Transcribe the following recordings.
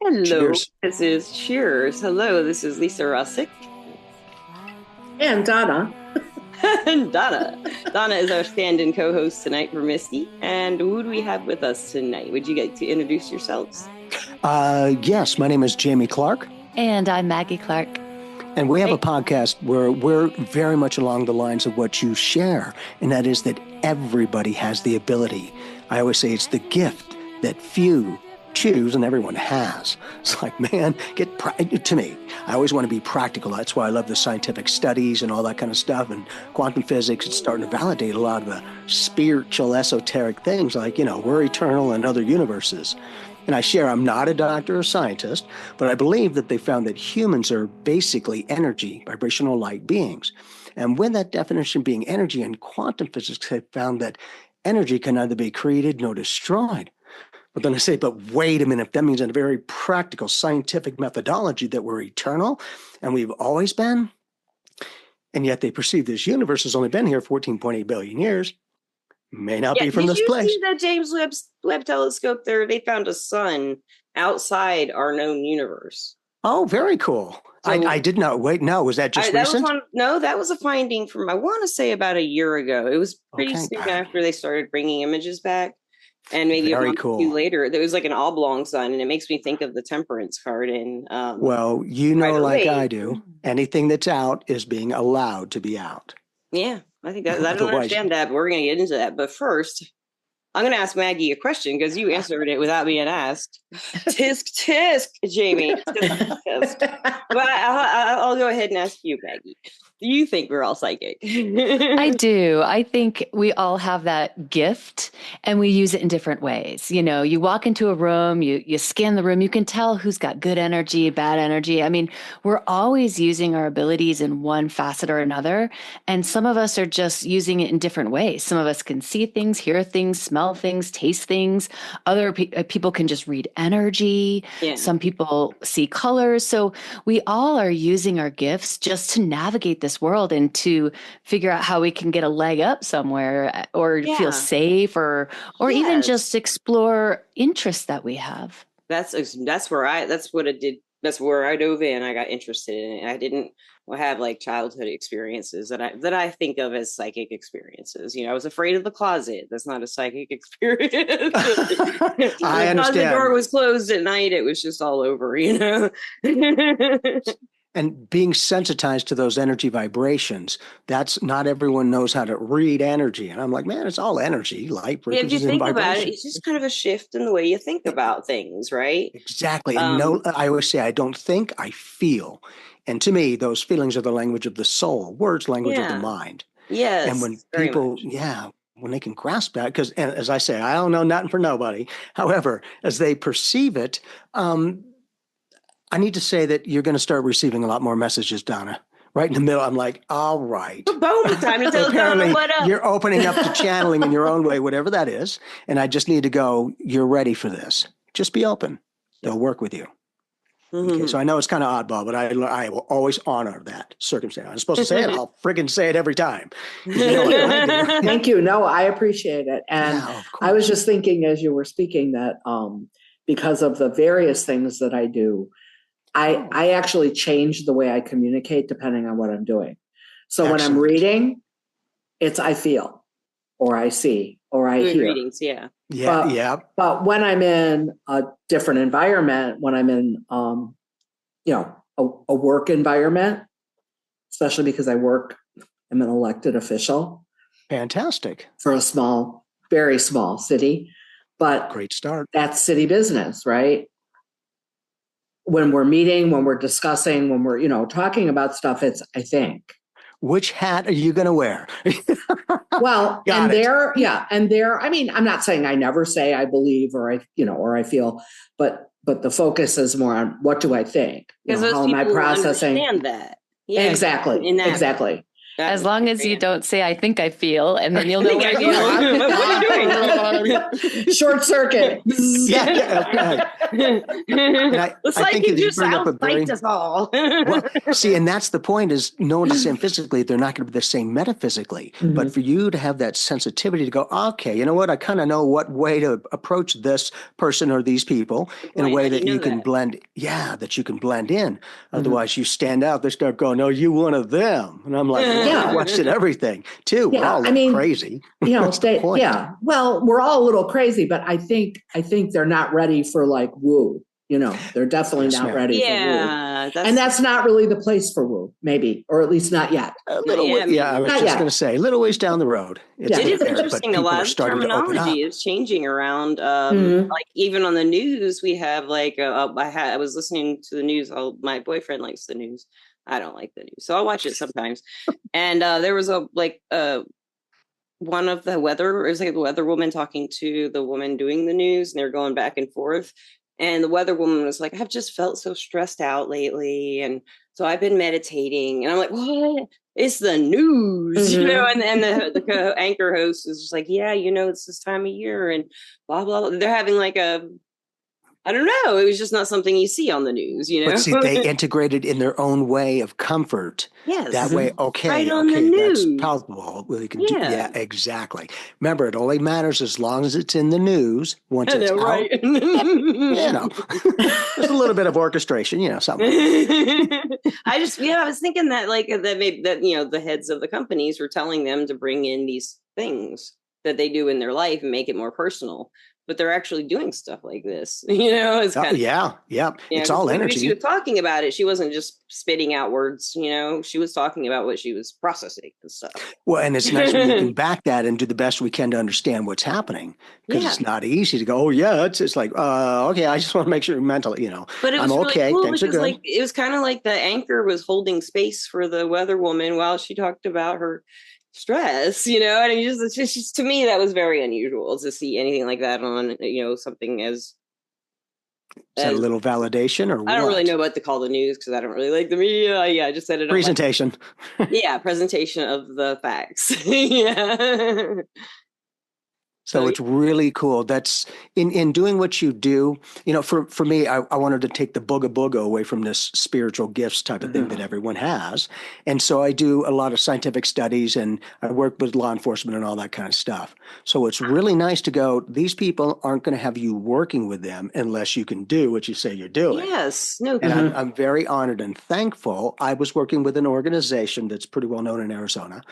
Hello, Cheers. this is Cheers. Hello, this is Lisa Russick And Donna. and Donna. Donna is our stand-in co-host tonight for Misty. And who do we have with us tonight? Would you like to introduce yourselves? Yes, my name is Jamie Clark, And I'm Maggie Clark. and we have a podcast where we're very much along the lines of what you share, and that is that everybody has the ability. I always say it's the gift that few choose and everyone has. It's like, man, to me, I always want to be practical. That's why I love the scientific studies and all that kind of stuff. And quantum physics is starting to validate a lot of the spiritual, esoteric things like, we're eternal in other universes. And I share, I'm not a doctor or scientist, but I believe that they found that humans are basically energy, vibrational light beings. And with that definition being energy, in quantum physics, they found that energy can neither be created nor destroyed. But then I say, but wait a minute, that means in a very practical scientific methodology that we're eternal and we've always been. And yet they perceive this universe has only been here 14.8 billion years. May not be from this place. Did you see that James Webb telescope there? They found a sun outside our known universe. Oh, very cool. So, I did not. Wait, no, was that just recent? That was a finding from, I want to say, about a year ago. It was pretty soon after they started bringing images back. And maybe a month or two later, there was like an oblong sun, and it makes me think of the temperance card. And well, like I do, anything that's out is being allowed to be out. Yeah, I think that I don't understand that, but we're going to get into that. But first, I'm going to ask Maggie a question because you answered it without being asked. Tisk, Jamie. Tisk. But I'll go ahead and ask you, Maggie. Do you think we're all psychic? I do. I think we all have that gift and we use it in different ways. You walk into a room, you scan the room, you can tell who's got good energy, bad energy. I mean, we're always using our abilities in one facet or another. And some of us are just using it in different ways. Some of us can see things, hear things, smell things, taste things. Other people can just read energy. Yeah. Some people see colors. So we all are using our gifts just to navigate this world and to figure out how we can get a leg up somewhere or feel safe or even just explore interests that we have. That's where I dove in. I got interested in it. I didn't have like childhood experiences that I think of as psychic experiences. I was afraid of the closet. That's not a psychic experience. I understand. The door was closed at night. It was just all over, And being sensitized to those energy vibrations, that's not everyone knows how to read energy. And I'm like, man, it's all energy, light, frequencies, if you think about it, it's just kind of a shift in the way you think about things, right? Exactly. And I always say, I don't think, I feel. And to me, those feelings are the language of the soul, words, language of the mind. Yes. And when people, when they can grasp that, because as I say, I don't know nothing for nobody. However, as they perceive it, I need to say that you're going to start receiving a lot more messages, Donna. Right in the middle, I'm like, all right. Bonus time to tell Donna what up. You're opening up to channeling in your own way, whatever that is. And I just need to go, you're ready for this. Just be open. They'll work with you. Mm-hmm. Okay, so I know it's kind of oddball, but I will always honor that circumstance. I'm supposed to say it. I'll friggin' say it every time. Thank you. No, I appreciate it. And I was just thinking as you were speaking that because of the various things that I do, I actually change the way I communicate depending on what I'm doing. So when I'm reading, it's I feel, or I see, or I hear. Readings, But when I'm in a different environment, when I'm in, a work environment, especially because I'm an elected official. Fantastic. For a very small city, but great start. That's city business, right? When we're meeting, when we're discussing, when we're, talking about stuff, it's, I think. Which hat are you going to wear? Well, and there, I mean, I'm not saying I never say I believe or I feel, but the focus is more on what do I think? How am I processing? Understand that. Yeah, exactly. As long as you don't say, I think I feel, and then you'll know what you're doing. Short circuit. The psychic just outspiked us all. Well, see, and that's the point, is no one to same physically, they're not going to be the same metaphysically. Mm-hmm. But for you to have that sensitivity to go, okay, you know what, I kind of know what way to approach this person or these people in a way that you can blend, that you can blend in. Mm-hmm. Otherwise, you stand out, they start going, oh, you one of them. And I'm like, I watched everything too. Yeah, we're all crazy. You know, well, we're all a little crazy, but I think they're not ready for like woo. You know, they're definitely not ready for woo. And that's not really the place for woo, maybe, or at least not yet. A little way, I was just going to say, a little ways down the road. It is interesting. A lot of terminology is changing around. Like even on the news, we have like, I was listening to the news. My boyfriend likes the news. I don't like the news, so I'll watch it sometimes. And there was one of the weather woman talking to the woman doing the news, and they're going back and forth. And the weather woman was like, I've just felt so stressed out lately. And so I've been meditating. And I'm like, what? It's the news, you know? And the anchor host is just like, yeah, you know, it's this time of year and blah, blah, blah. They're having like I don't know. It was just not something you see on the news, you know? But see, they integrated in their own way of comfort. Yes. That way, okay, on the news. That's palpable. Well, you can do, exactly. Remember, it only matters as long as it's in the news. Once it's out, right. You know, just a little bit of orchestration, you know, something. I was thinking that you know, the heads of the companies were telling them to bring in these things that they do in their life and make it more personal. But they're actually doing stuff like this, you know. It's kind of, it's all energy. She was talking about it. She wasn't just spitting out words, you know. She was talking about what she was processing and stuff. Well, and it's nice when you can back that and do the best we can to understand what's happening, because it's not easy to go, oh yeah, it's like, okay, I just want to make sure mentally, you know. But it was I'm really okay. cool Things because are good. it was kind of like the anchor was holding space for the weather woman while she talked about her stress, you know. And it's just to me that was very unusual to see anything like that on, you know, something as is that a little validation or what? I don't really know what to call the news because I don't really like the media. I just said it. Presentation. Presentation of the facts. Yeah. So it's really cool. That's in doing what you do, you know, for me, I wanted to take the booga away from this spiritual gifts type of thing that everyone has. And so I do a lot of scientific studies and I work with law enforcement and all that kind of stuff. So it's really nice to go, these people aren't going to have you working with them unless you can do what you say you're doing. Yes. No. And I'm very honored and thankful. I was working with an organization that's pretty well known in Arizona,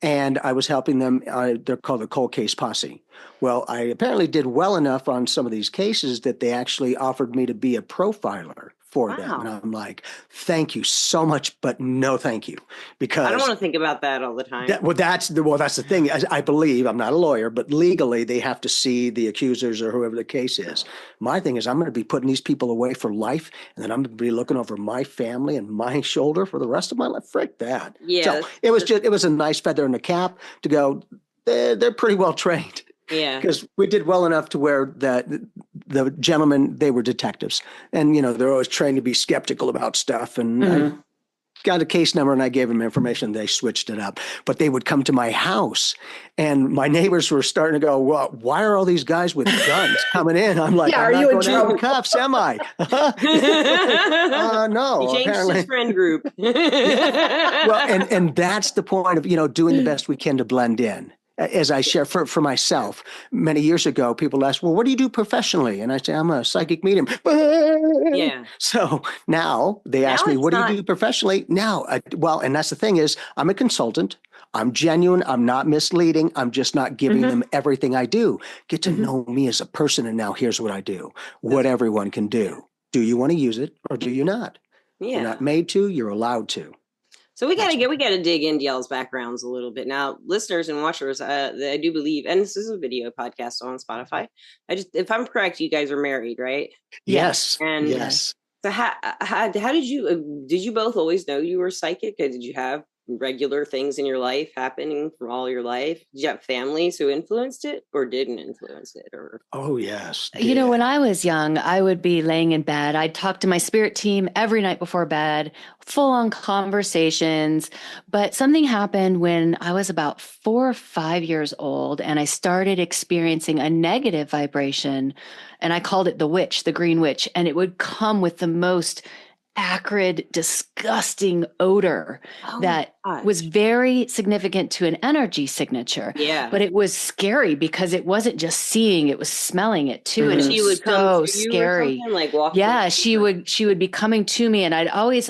and I was helping them. They're called the Cold Case Posse. Well, I apparently did well enough on some of these cases that they actually offered me to be a profiler for them. And I'm like, thank you so much, but no thank you. Because I don't want to think about that all the time. That's the thing. I believe, I'm not a lawyer, but legally they have to see the accusers or whoever the case is. My thing is I'm going to be putting these people away for life, and then I'm going to be looking over my family and my shoulder for the rest of my life. Frick that. Yeah. So it was a nice feather in the cap to go, they're pretty well trained. Yeah, because we did well enough to where the gentlemen, they were detectives, and you know they're always trained to be skeptical about stuff. And I got a case number, and I gave them information. They switched it up, but they would come to my house, and my neighbors were starting to go, "Well, why are all these guys with guns coming in?" I'm like, "Are you in trouble? Cuffs? Am I?" No, he changed apparently. His friend group. Well, and that's the point of doing the best we can to blend in. As I share for myself, many years ago, people asked, well, what do you do professionally? And I say, I'm a psychic medium. Yeah. So now they ask me, what do you do professionally? Now, and that's the thing is, I'm a consultant. I'm genuine. I'm not misleading. I'm just not giving them everything I do. Get to know me as a person. And now here's what I do, what everyone can do. Do you want to use it or do you not? Yeah. You're not made to, you're allowed to. So we gotta dig into y'all's backgrounds a little bit. Now, listeners and watchers, I do believe, and this is a video podcast on Spotify. If I'm correct, you guys are married, right? Yes. And yes. So how did you both always know you were psychic? Or did you have regular things in your life happening from all your life? Did you have families who influenced it or didn't influence it? Or oh yes, when I was young, I would be laying in bed. I'd talk to my spirit team every night before bed, full on conversations. But something happened when I was about 4 or 5 years old, and I started experiencing a negative vibration. And I called it the witch, the green witch. And it would come with the most acrid, disgusting odor that was very significant to an energy signature. Yeah. But it was scary because it wasn't just seeing, it was smelling it too. And she would come so to you scary. or something, like walk. Yeah, she would be coming to me, and I'd always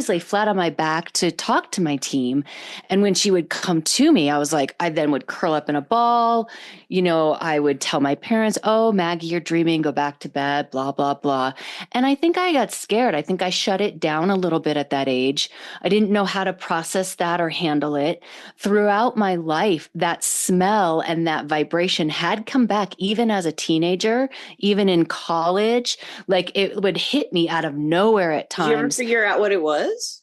lay flat on my back to talk to my team. And when she would come to me, I was like, I then would curl up in a ball. I would tell my parents, "Oh, Maggie, you're dreaming, go back to bed, blah, blah, blah." And I think I got scared. I think I shut it down a little bit at that age. I didn't know how to process that or handle it. Throughout my life, that smell and that vibration had come back even as a teenager, even in college. Like it would hit me out of nowhere at times. Did you ever figure out what it was?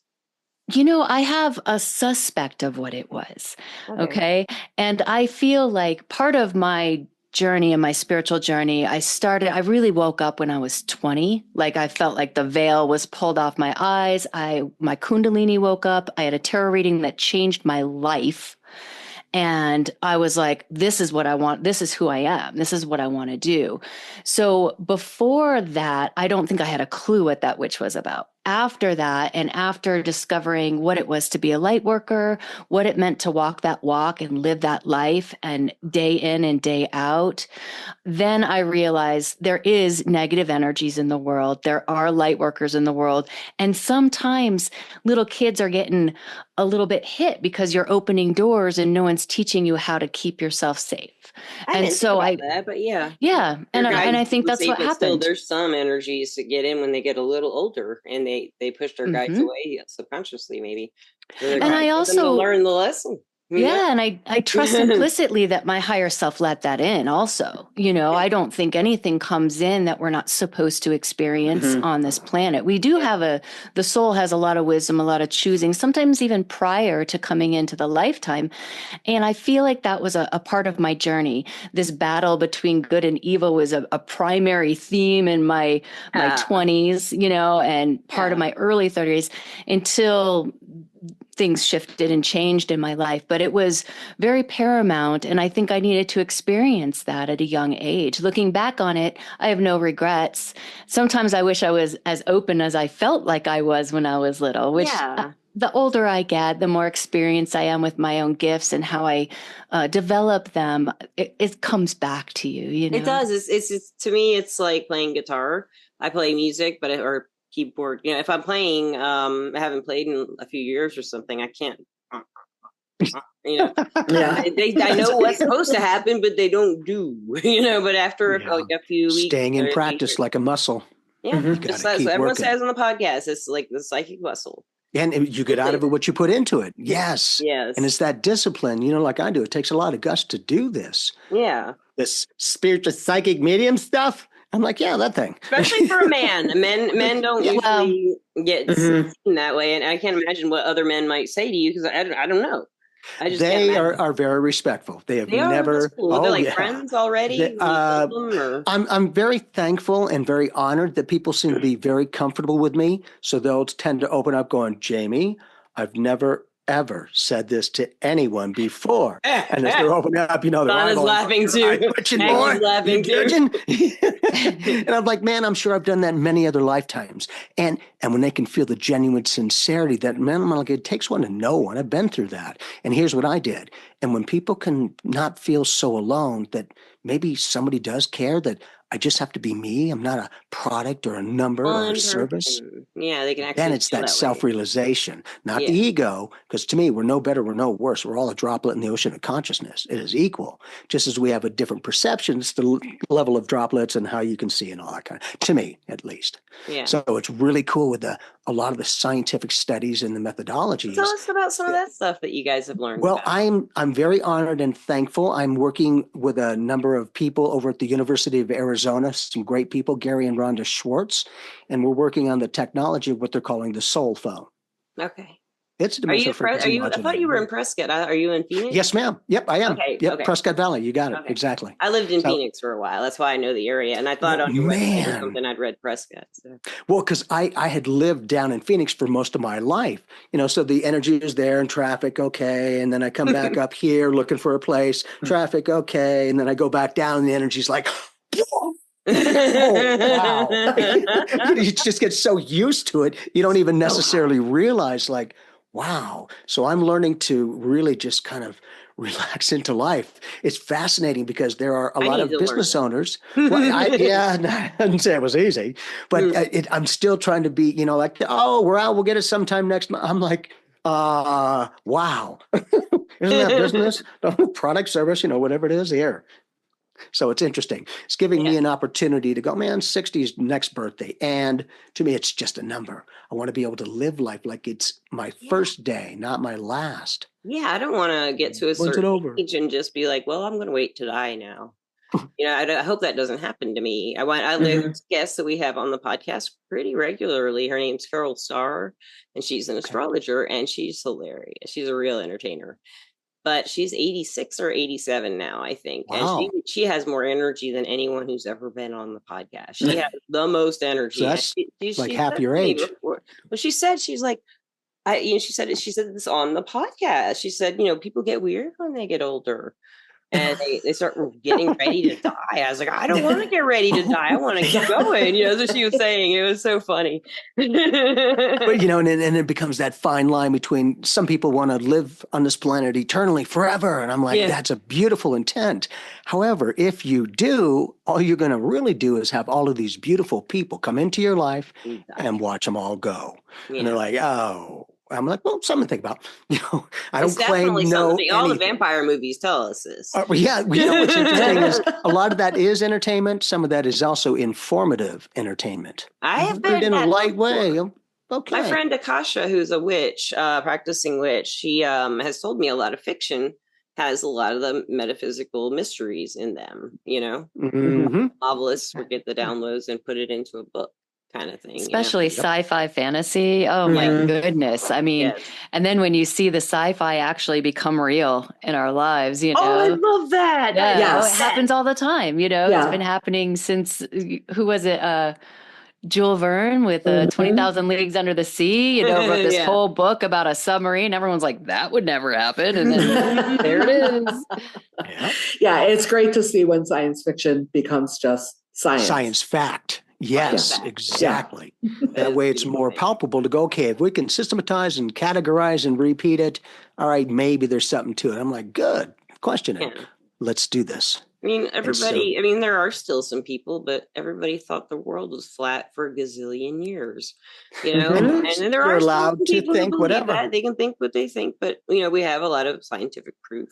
I have a suspect of what it was. Okay. And I feel like part of my journey and my spiritual journey, I really woke up when I was 20. Like I felt like the veil was pulled off my eyes. My Kundalini woke up. I had a tarot reading that changed my life. And I was like, this is what I want. This is who I am. This is what I want to do. So before that, I don't think I had a clue what that witch was about. After that, and after discovering what it was to be a light worker, what it meant to walk that walk and live that life and day in and day out, then I realized there is negative energies in the world. There are light workers in the world. And sometimes little kids are getting a little bit hit because you're opening doors and no one's teaching you how to keep yourself safe. I didn't think about that, but yeah. Yeah. And I think that's what happened. Still, there's some energies that get in when they get a little older, and they push their guides away subconsciously, maybe. And I also learn the lesson. Yeah. And I trust implicitly that my higher self let that in also. I don't think anything comes in that we're not supposed to experience on this planet. We do have the soul has a lot of wisdom, a lot of choosing, sometimes even prior to coming into the lifetime. And I feel like that was a part of my journey. This battle between good and evil was a primary theme in my 20s, and part of my early 30s until things shifted and changed in my life, but it was very paramount. And I think I needed to experience that at a young age. Looking back on it, I have no regrets. Sometimes I wish I was as open as I felt like I was when I was little, which the older I get, the more experienced I am with my own gifts and how I develop them. It comes back to you, It does. It's to me, it's like playing guitar. I play music, or keyboard. If I'm playing, I haven't played in a few years or something, I can't. I know what's supposed to happen, but they don't do. But after like a few weeks, staying in practice like a muscle. Yeah, just as everyone says on the podcast, it's like the psychic muscle. And you get out of it what you put into it. Yes. And it's that discipline, like I do. It takes a lot of guts to do this. Yeah. This spiritual psychic medium stuff. I'm like, yeah, that thing. Especially for a man. Men don't usually get seen that way. And I can't imagine what other men might say to you because I don't know. They are very respectful. They never. Cool. They're like friends already. I'm very thankful and very honored that people seem to be very comfortable with me. So they'll tend to open up going, Jamie, I've never ever said this to anyone before. And as they're opening up, they're Dona's laughing too. Maggie's laughing too. And I'm like, man, I'm sure I've done that many other lifetimes. And when they can feel the genuine sincerity that, man, I'm like, it takes one to know one. I've been through that. And here's what I did. And when people can not feel so alone that maybe somebody does care, that I just have to be me. I'm not a product or a number or a service. Yeah, they can actually. Then it's that self-realization, not the ego, because to me, we're no better, we're no worse. We're all a droplet in the ocean of consciousness. It is equal. Just as we have a different perception, it's the level of droplets and how you can see and all that kind of, to me, at least. Yeah. So it's really cool with a lot of the scientific studies and the methodologies. Tell us about some of that stuff that you guys have learned. Well, about. I'm very honored and thankful. I'm working with a number of people over at the University of Arizona, some great people, Gary and Rhonda Schwartz, and we're working on the technology of what they're calling the soul phone. Okay. It's a Are you, dimensional frequency I thought you were in Prescott. Are you in Phoenix? Yes, ma'am. Yep, I am. Okay. Yep, Okay. Prescott Valley. You got it. Okay. Exactly. I lived in Phoenix for a while. That's why I know the area. And I thought on your website or something I'd read Prescott. So. Well, because I had lived down in Phoenix for most of my life, so the energy is there and traffic, okay. And then I come back up here looking for a place, traffic, okay. And then I go back down and the energy's like, oh, wow. You just get so used to it. You don't even necessarily realize like, wow. So I'm learning to really just kind of relax into life. It's fascinating because there are a lot of business owners. Well, I didn't say it was easy, but I'm still trying to be, like, oh, we're out. We'll get it sometime next month. I'm like, wow. Isn't that business? Product, service, whatever it is here. So it's interesting. It's giving me an opportunity to go, man, 60 is next birthday. And to me, it's just a number. I want to be able to live life like it's my first day, not my last. Yeah, I don't want to get to a certain age and just be like, well, I'm going to wait to die now. I hope that doesn't happen to me. I live guests that we have on the podcast pretty regularly. Her name's Carol Starr, and she's an astrologer, and she's hilarious. She's a real entertainer. But she's 86 or 87 now, I think. Wow. And she has more energy than anyone who's ever been on the podcast. She has the most energy. So that's like half your age. Well, she said, she's like, she said this on the podcast. She said, people get weird when they get older. And they start getting ready to die. I was like, I don't want to get ready to die. I want to keep going. That's what she was saying. It was so funny. But, and it becomes that fine line between some people want to live on this planet eternally forever. And I'm like, that's a beautiful intent. However, if you do, all you're going to really do is have all of these beautiful people come into your life and watch them all go. And they're like, oh. I'm like, well, something to think about. I don't claim no. All the vampire movies tell us this. What's interesting is a lot of that is entertainment. Some of that is also informative entertainment. I have been in a light way. Okay. My friend Akasha, who's a witch, practicing witch, she has told me a lot of fiction has a lot of the metaphysical mysteries in them. Novelists would get the downloads and put it into a book. Kind of thing, especially sci-fi fantasy. Oh my goodness. I mean, and then when you see the sci-fi actually become real in our lives, Oh, I love that. It happens all the time. It's been happening since, who was it? Jules Verne with 20,000 Leagues Under the Sea, wrote this whole book about a submarine. Everyone's like, that would never happen. And then there it is. Yeah, it's great to see when science fiction becomes just science. Science fact. Yes, exactly. That way it's more palpable to go, okay, if we can systematize and categorize and repeat it, all right, maybe there's something to it. I'm like, good, question it. Let's do this. I mean, there are still some people, but everybody thought the world was flat for a gazillion years, and then there are allowed to think whatever. That. They can think what they think, but, we have a lot of scientific proof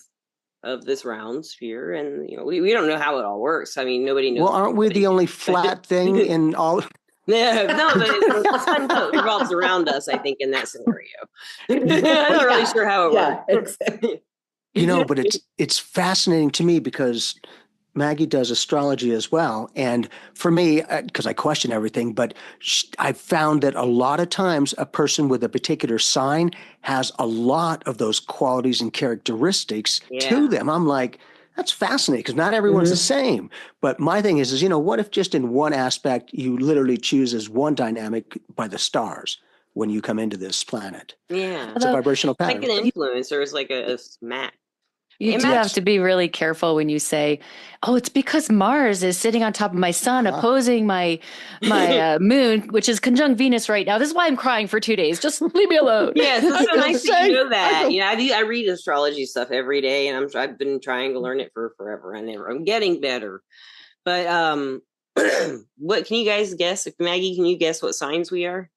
of this round sphere, and we don't know how it all works. I mean, nobody knows. Well, aren't we the only flat thing in all? No, but the sun revolves around us, I think, in that scenario. I'm not really sure how it works. Exactly. But it's fascinating to me because Maggie does astrology as well. And for me, because I question everything, but I found that a lot of times a person with a particular sign has a lot of those qualities and characteristics to them. I'm like, that's fascinating because not everyone's the same. But my thing is, what if just in one aspect, you literally choose as one dynamic by the stars when you come into this planet? Yeah. It's a vibrational pattern. Like an influencer is like a smack. You do have to be really careful when you say, oh, it's because Mars is sitting on top of my sun opposing my moon, which is conjunct Venus right now. This is why I'm crying for 2 days. Just leave me alone. Yeah, it's so nice that you know that. I read astrology stuff every day, and I've been trying to learn it for forever. I'm getting better. But what can you guys guess? Maggie, can you guess what signs we are?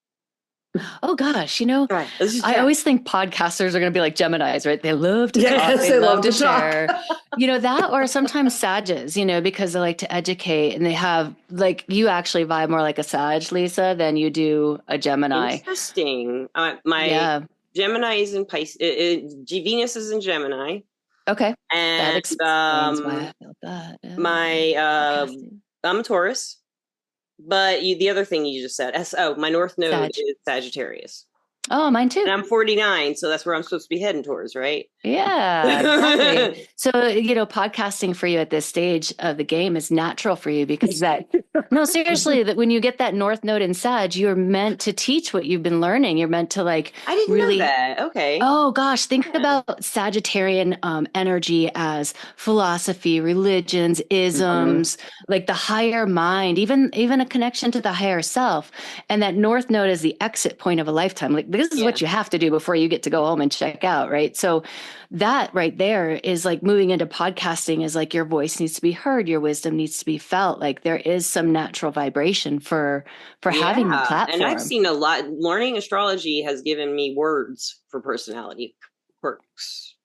Oh gosh, I always think podcasters are going to be like Geminis, right? They love to talk, they love to share. That, or sometimes Sages, because they like to educate, and they have, like, you actually vibe more like a Sag, Lisa, than you do a Gemini. Interesting. Gemini is in Pisces. Venus is in Gemini. Okay, and that explains why I felt that. I'm a Taurus. But the other thing you just said, my North Node is Sagittarius. Oh, mine too. And I'm 49, so that's where I'm supposed to be heading towards, right? Yeah, exactly. So, podcasting for you at this stage of the game is natural for you because no, seriously, that when you get that North Node in Sag, you're meant to teach what you've been learning. You're meant to I didn't know that. Okay. Oh gosh, think about Sagittarian energy as philosophy, religions, isms, like the higher mind, even a connection to the higher self. And that North Node is the exit point of a lifetime. Like this is what you have to do before you get to go home and check out, right? So that right there is like moving into podcasting is like your voice needs to be heard, your wisdom needs to be felt. Like there is some natural vibration for having the platform. And I've seen a lot. Learning astrology has given me words for personality quirks.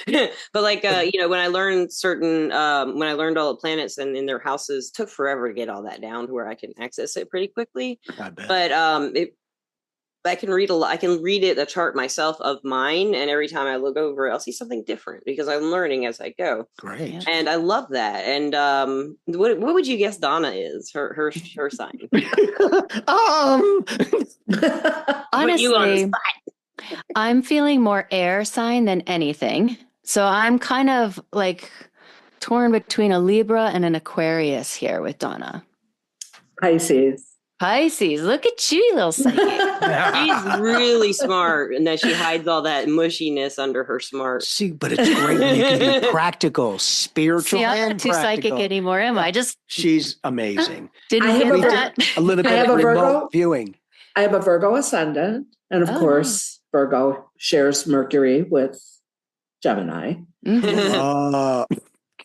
But like when I learned when I learned all the planets and in their houses, took forever to get all that down to where I can access it pretty quickly. But I can read the chart myself of mine, and every time I look over it, I'll see something different because I'm learning as I go. Great. And I love that. And what would you guess Donna is? Her sign. Honestly, I'm feeling more air sign than anything. So I'm kind of like torn between a Libra and an Aquarius here with Donna. Pisces, look at you, little psychic. She's really smart, and that she hides all that mushiness under her smart. See, but it's great when you can be practical, spiritual, I'm not too psychic anymore, am I? She's amazing. Didn't get that. A little bit of remote viewing. I have a Virgo ascendant, and of course, Virgo shares Mercury with Gemini. I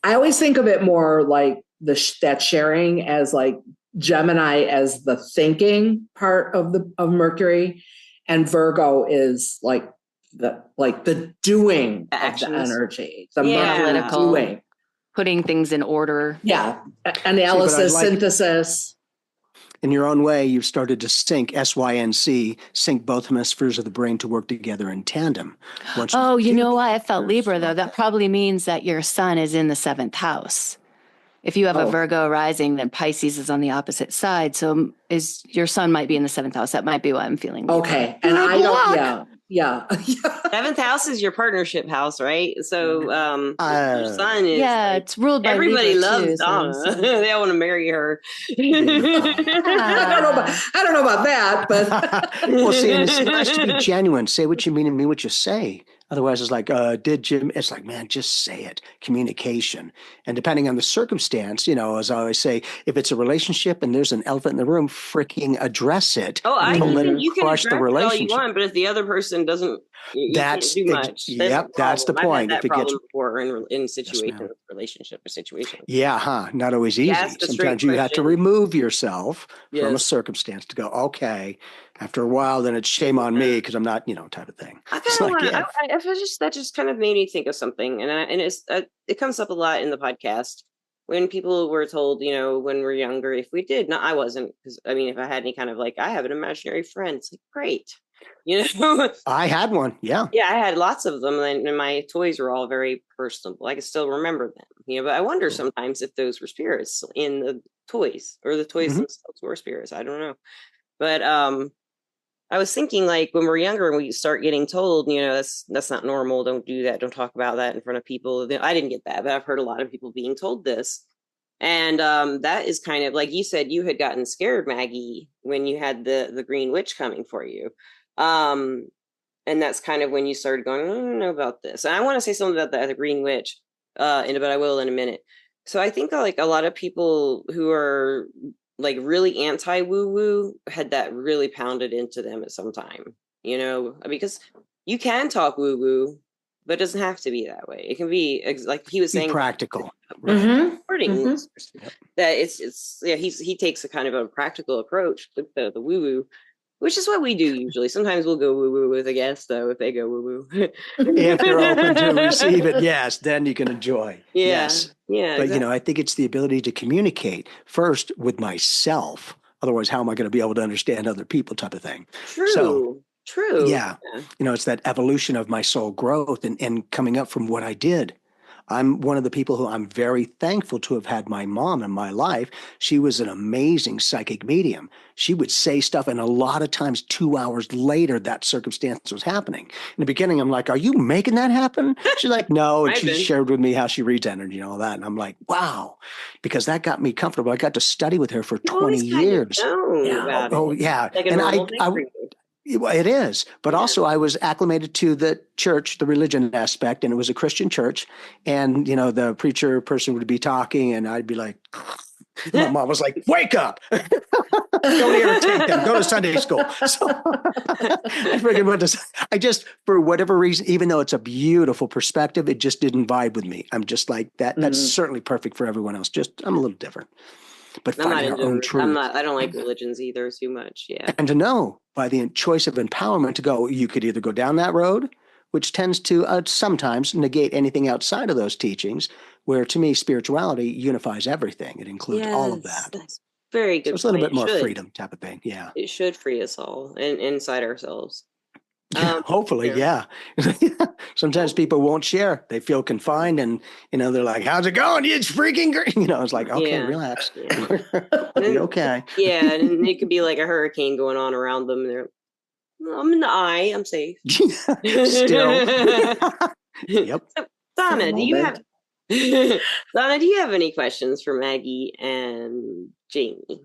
always think of it more like that sharing as like Gemini as the thinking part of Mercury, and Virgo is like the doing of the energy, the political doing, putting things in order. Yeah, analysis, synthesis. In your own way, you've started to sync sync both hemispheres of the brain to work together in tandem. You know why I felt Libra though? That probably means that your sun is in the 7th house. If you have a Virgo rising, then Pisces is on the opposite side. So your sun might be in the 7th house. That might be why I'm feeling Libra. Okay. And I don't, yeah. 7th house is your partnership house, right? So your sun is it's ruled by everybody Libra loves too, Donna. so. They all want to marry her. I don't know about that, but well, see, and it's nice to be genuine. Say what you mean and mean what you say. Otherwise, it's like, did Jim? It's like, man, just say it. Communication. And depending on the circumstance, as I always say, if it's a relationship and there's an elephant in the room, freaking address it. I think you can crush address the relationship. all you want, but if the other person doesn't, you can't do much. That's the point. I've had that problem before in situations, relationship or situation. Yeah, not always easy. Sometimes you have to remove yourself from a circumstance to go, okay. After a while, then it's shame on me because I'm not, type of thing. That just kind of made me think of something, and it comes up a lot in the podcast when people were told, when we're younger, if we did. No, I wasn't, because if I had any kind of like, I have an imaginary friend, it's like great, I had one, yeah. Yeah, I had lots of them, and my toys were all very personable. I can still remember them, but I wonder sometimes if those were spirits in the toys, or the toys themselves were spirits. I don't know, but I was thinking, like, when we're younger and we start getting told, that's not normal. Don't do that. Don't talk about that in front of people. I didn't get that, but I've heard a lot of people being told this. And that is kind of like you said, you had gotten scared, Maggie, when you had the green witch coming for you. And that's kind of when you started going, I don't know about this. And I want to say something about the green witch, but I will in a minute. So I think like a lot of people who are like really anti woo woo had that really pounded into them at some time, because you can talk woo woo, but it doesn't have to be that way. It can be like he was saying, practical. That he takes a kind of a practical approach with the woo woo, which is what we do usually. Sometimes we'll go woo woo with a guest, though, if they go woo woo. If they're open to receive it, yes, then you can enjoy. Yeah. Yes. Yeah. But, I think it's the ability to communicate first with myself. Otherwise, how am I going to be able to understand other people type of thing? True. Yeah. It's that evolution of my soul growth and coming up from what I did. I'm one of the people who I'm very thankful to have had my mom in my life. She was an amazing psychic medium. She would say stuff, and a lot of times 2 hours later, that circumstance was happening. In the beginning, I'm like, are you making that happen? She's like, no. And she shared with me how she reads energy and all that. And I'm like, wow, because that got me comfortable. I got to study with her for 20 years. Yeah. Yeah. Like a and normal thing for you. It is. But also I was acclimated to the church, the religion aspect, and it was a Christian church. And, the preacher person would be talking and I'd be like, my mom was like, wake up. Don't irritate them. Go to Sunday school. So I just, for whatever reason, even though it's a beautiful perspective, it just didn't vibe with me. I'm just like that. That's certainly perfect for everyone else. I'm a little different. But finding our own truth. I don't like religions either too much. Yeah. And to know by the choice of empowerment to go, you could either go down that road, which tends to sometimes negate anything outside of those teachings, where to me, spirituality unifies everything. It includes all of that. That's very good. So it's a little bit more freedom type of thing. Yeah. It should free us all and inside ourselves. Hopefully, yeah. Sometimes people won't share. They feel confined and, they're like, how's it going? It's freaking great. It's like, okay, relax. Okay. Yeah. And it could be like a hurricane going on around them. And they're, I'm in the eye. I'm safe. Still. Yep. So, Dona, do you have any questions for Maggie and Jamie?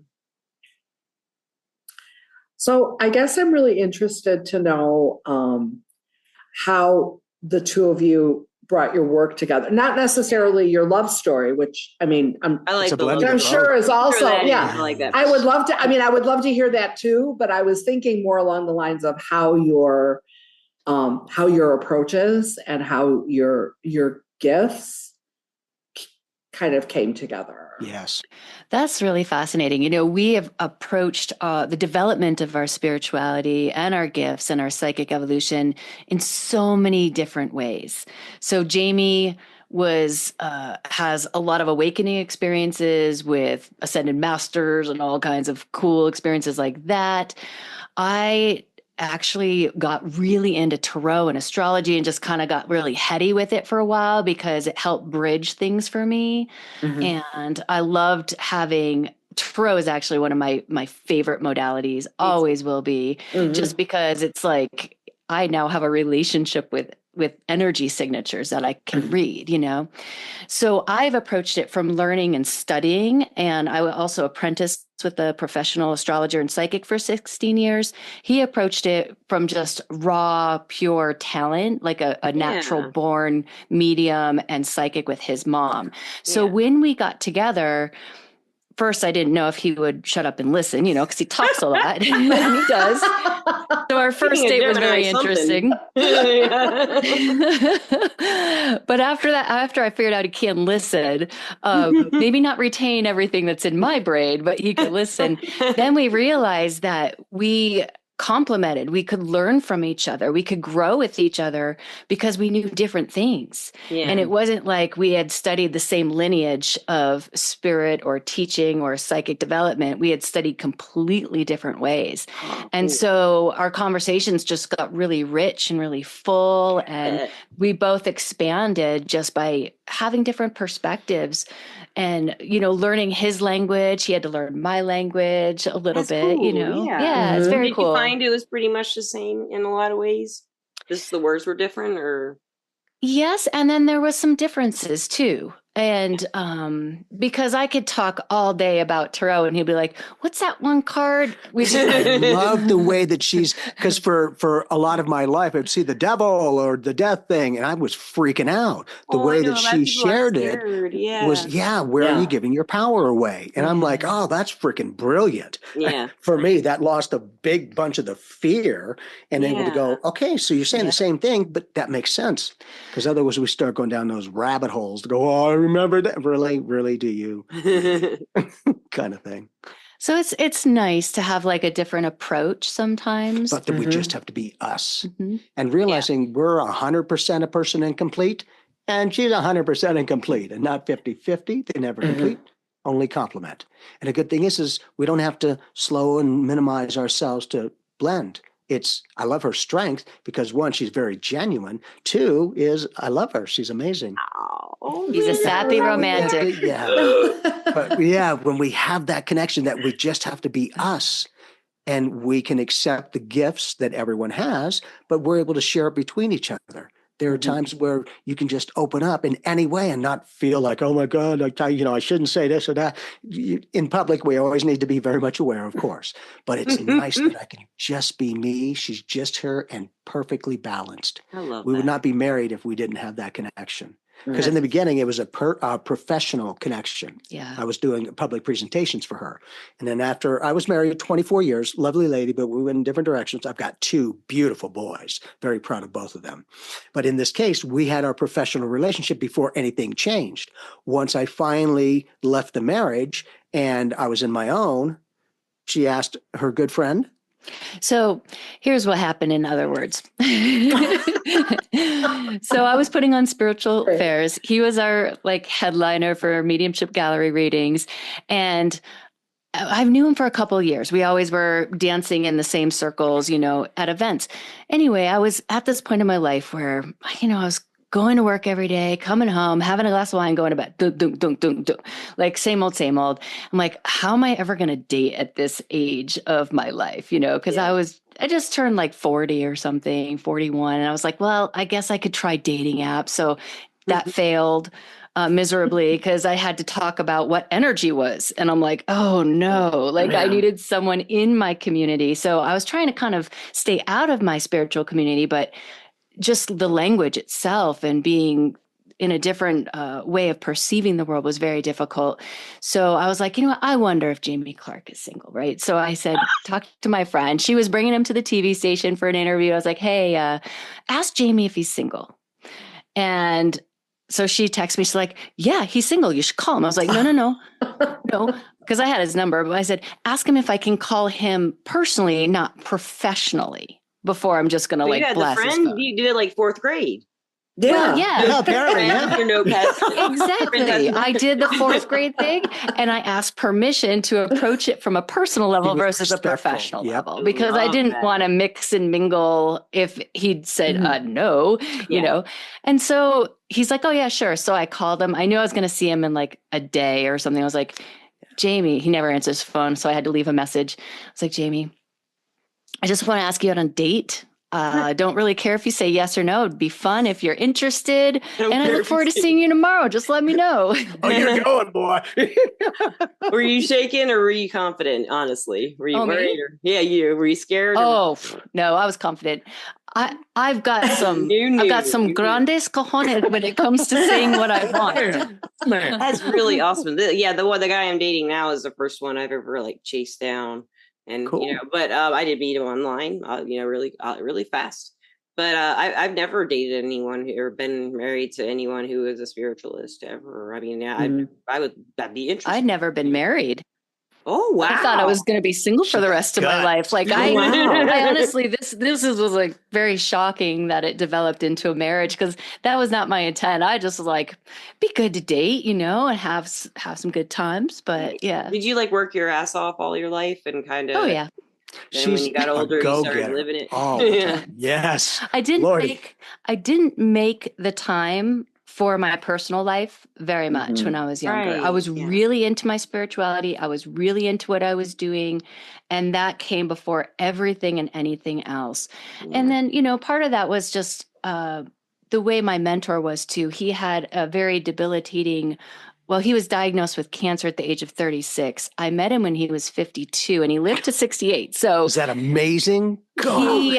So I guess I'm really interested to know how the two of you brought your work together. Not necessarily your love story, which I like I'm sure is also I like that. I would love to hear that too, but I was thinking more along the lines of how your approaches and how your gifts kind of came together. Yes. That's really fascinating. We have approached the development of our spirituality and our gifts and our psychic evolution in so many different ways. So Jamie has a lot of awakening experiences with ascended masters and all kinds of cool experiences like that. I actually got really into tarot and astrology and just kind of got really heady with it for a while because it helped bridge things for me. Mm-hmm. And I loved having tarot is actually one of my favorite modalities, always will be, just because it's like I now have a relationship with energy signatures that I can read, So I've approached it from learning and studying, and I also apprenticed with a professional astrologer and psychic for 16 years. He approached it from just raw, pure talent, like a natural born medium and psychic with his mom. So when we got together, first, I didn't know if he would shut up and listen, because he talks a lot, and he does. So our first date was very interesting. But after I figured out he can listen, maybe not retain everything that's in my brain, but he could listen. Then we realized that we complemented. We could learn from each other. We could grow with each other because we knew different things. Yeah. And it wasn't like we had studied the same lineage of spirit or teaching or psychic development. We had studied completely different ways. And so our conversations just got really rich and really full. And we both expanded just by having different perspectives. And, learning his language, he had to learn my language a little bit, cool. Yeah, it's very cool. Did you find it was pretty much the same in a lot of ways? Just the words were different, or? Yes, and then there was some differences too. And because I could talk all day about tarot and he'd be like, what's that one card? I love the way that because for a lot of my life, I'd see the devil or the death thing, and I was freaking out. The way that she shared it was, where are you giving your power away? And I'm like, oh, that's freaking brilliant. Yeah. For me, that lost a big bunch of the fear and able to go, okay, so you're saying the same thing, but that makes sense. Because otherwise we start going down those rabbit holes to go, oh, I remember that. Really do you? Kind of thing. So it's nice to have like a different approach sometimes. But that we just have to be us. And realizing we're 100% a person incomplete and she's 100% incomplete and not 50-50. They never complete, only complement. And a good thing is we don't have to slow and minimize ourselves to blend. I love her strength because one, she's very genuine. Two is I love her. She's amazing. Oh, Oh, He's a sappy romantic. But yeah, when we have that connection that we just have to be us and we can accept the gifts that everyone has, but we're able to share it between each other. There are times where you can just open up in any way and not feel like, oh my God, I shouldn't say this or that. In public, we always need to be very much aware, of course. But it's nice that I can just be me. She's just her and perfectly balanced. I love We that. would not be married if we didn't have that connection. Because in the beginning, it was a professional connection. Yeah. I was doing public presentations for her. And then after I was married 24 years, lovely lady, but we went in different directions. I've got two beautiful boys, very proud of both of them. But in this case, we had our professional relationship before anything changed. Once I finally left the marriage and I was in my own, she asked her good friend. So here's what happened, in other words. So I was putting on spiritual fairs. He was our headliner for mediumship gallery readings. And I've knew him for a couple of years. We always were dancing in the same circles, at events. Anyway, I was at this point in my life where, I was going to work every day, coming home, having a glass of wine, going to bed, dunk, dunk, dunk, dunk, dunk. Like same old, same old. I'm like, how am I ever going to date at this age of my life? Because I just turned 40 or something, 41. And I was like, well, I guess I could try dating apps. So that failed miserably because I had to talk about what energy was. And I'm like, oh no, I needed someone in my community. So I was trying to kind of stay out of my spiritual community, but just the language itself and being in a different way of perceiving the world was very difficult. So I was like, I wonder if Jamie Clark is single, right? So I said, talk to my friend. She was bringing him to the TV station for an interview. I was like, hey, ask Jamie if he's single. And so she texted me, she's like, yeah, he's single. You should call him. I was like, no, because I had his number. But I said, ask him if I can call him personally, not professionally, before I'm just going to you had blast the his friend. phone. You did it fourth grade. Yeah. Well, yeah. Apparently, Your notepad. Exactly. I did the fourth grade thing, and I asked permission to approach it from a personal level versus a professional level, because I didn't want to mix and mingle if he'd said no, And so he's like, oh yeah, sure. So I called him. I knew I was going to see him in a day or something. I was like, Jamie, he never answers his phone. So I had to leave a message. I was like, Jamie, I just want to ask you out on a date. Don't really care if you say yes or no. It'd be fun if you're interested. And I look forward to seeing you tomorrow. Just let me know. Oh, you're going, boy. Were you shaking or were you confident? Honestly, were you worried? Were you scared? Oh, no, I was confident. I've got some grandes cojones when it comes to saying what I want. Man. That's really awesome. The guy I'm dating now is the first one I've ever chased down. And, cool. But I did meet him online, really fast. But I've never dated anyone or been married to anyone who is a spiritualist ever. I mean, that'd be interesting. I'd never been married. Oh, wow. I thought I was going to be single for the rest of my life. I honestly, this was very shocking that it developed into a marriage, because that was not my intent. I just was be good to date, and have some good times. But yeah. Did you work your ass off all your life and kind of? Oh yeah. Then when you got older, you started living it. Oh, yes. I didn't make the time for my personal life very much when I was younger. Right. I was really into my spirituality. I was really into what I was doing. And that came before everything and anything else. Yeah. And then, part of that was just the way my mentor was too. He had a very debilitating, he was diagnosed with cancer at the age of 36. I met him when he was 52 and he lived to 68. So is that amazing? When